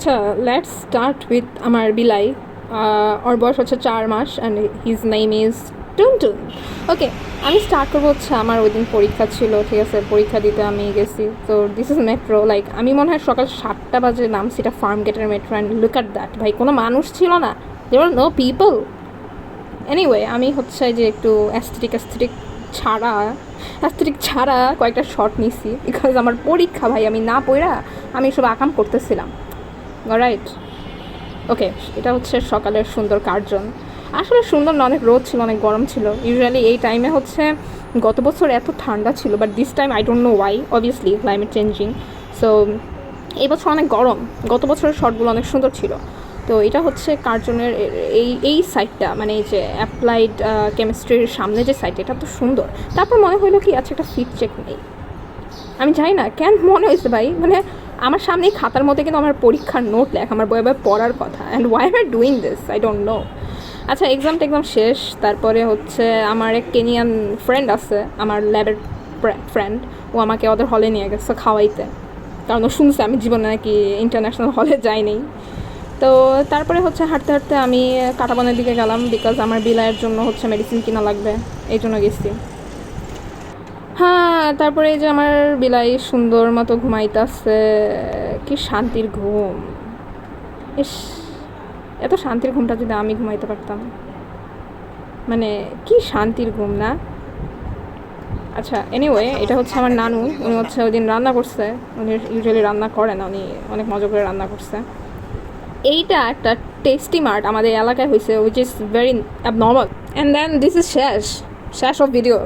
আচ্ছা, let's start with আমার বিলাই। ওর বয়স হচ্ছে 4 mass and his name is টুনটুন। ওকে, আমি স্টার্ট করবো হচ্ছে আমার ওই দিন পরীক্ষা ছিল, ঠিক আছে? পরীক্ষা দিতে আমি গেছি। তো দিস ইজ মেট্রো, লাইক আমি মনে হয় সকাল 7টা বাজে নামছি, এটা ফার্ম গেটের metro. And look at that, ভাই কোনো মানুষ ছিল না, দেয়ার আর নো পিপল। এনিওয়ে, আমি হচ্ছে যে একটু অ্যাস্থেটিক ছাড়া কয়েকটা শট নিছি, বিকজ আমার পরীক্ষা ভাই, আমি না পড়া আমি সব আকাম করতেছিলাম। রাইট, ওকে, এটা হচ্ছে সকালের সুন্দর কার্জন। আসলে সুন্দর না, অনেক রোদ ছিল, অনেক গরম ছিল। ইউজুয়ালি এই টাইমে হচ্ছে গত বছর এত ঠান্ডা ছিল, but this time I don't no Y, obviously climate changing. So এই বছর অনেক গরম, গত বছরের শটগুলো অনেক সুন্দর ছিল। তো এটা হচ্ছে কার্জনের এই সাইডটা, মানে এই যে অ্যাপ্লাইড কেমিস্ট্রির সামনে যে সাইড, এটা তো সুন্দর। তারপর মনে হলো কি আচ্ছা একটা ফিট চেক নেই। আমি জানি না কেন মনে হয়েছে ভাই, মানে আমার সামনে খাতার মধ্যে কিন্তু আমার পরীক্ষার নোট লেখা, আমার বই পড়ার কথা, and why am I doing this, I don't know. আচ্ছা, এক্সাম শেষ। তারপরে হচ্ছে আমার এক কেনিয়ান ফ্রেন্ড আছে, আমার ল্যাবের ফ্রেন্ড, ও আমাকে ওদের হলে নিয়ে গেছে খাওয়াইতে, কারণ ও শুনছে আমি জীবনে নাকি ইন্টারন্যাশনাল হলে যাইনি। তো তারপরে হচ্ছে হাঁটতে হাঁটতে আমি কাটাবনের দিকে গেলাম, বিকজ আমার বিলাইয়ের জন্য হচ্ছে মেডিসিন কিনা লাগবে, এই জন্য গেছি। হ্যাঁ, তারপরে এই যে আমার বিলাই সুন্দর মতো ঘুমাইতেছে, কি শান্তির ঘুম! ইস, এত শান্তির ঘুমটা যদি আমি ঘুমাইতে পারতাম, মানে কি শান্তির ঘুম না? আচ্ছা, এনিওয়ে, এটা হচ্ছে আমার নানু, উনি হচ্ছে ওই দিন রান্না করছে। উনি ইউজুয়ালি রান্না করে না, উনি অনেক মজা করে রান্না করছে। এইটা একটা টেস্টি মার্ট আমাদের এলাকায় হয়েছে, which is very abnormal. And then this is শেষ অফ ভিডিও।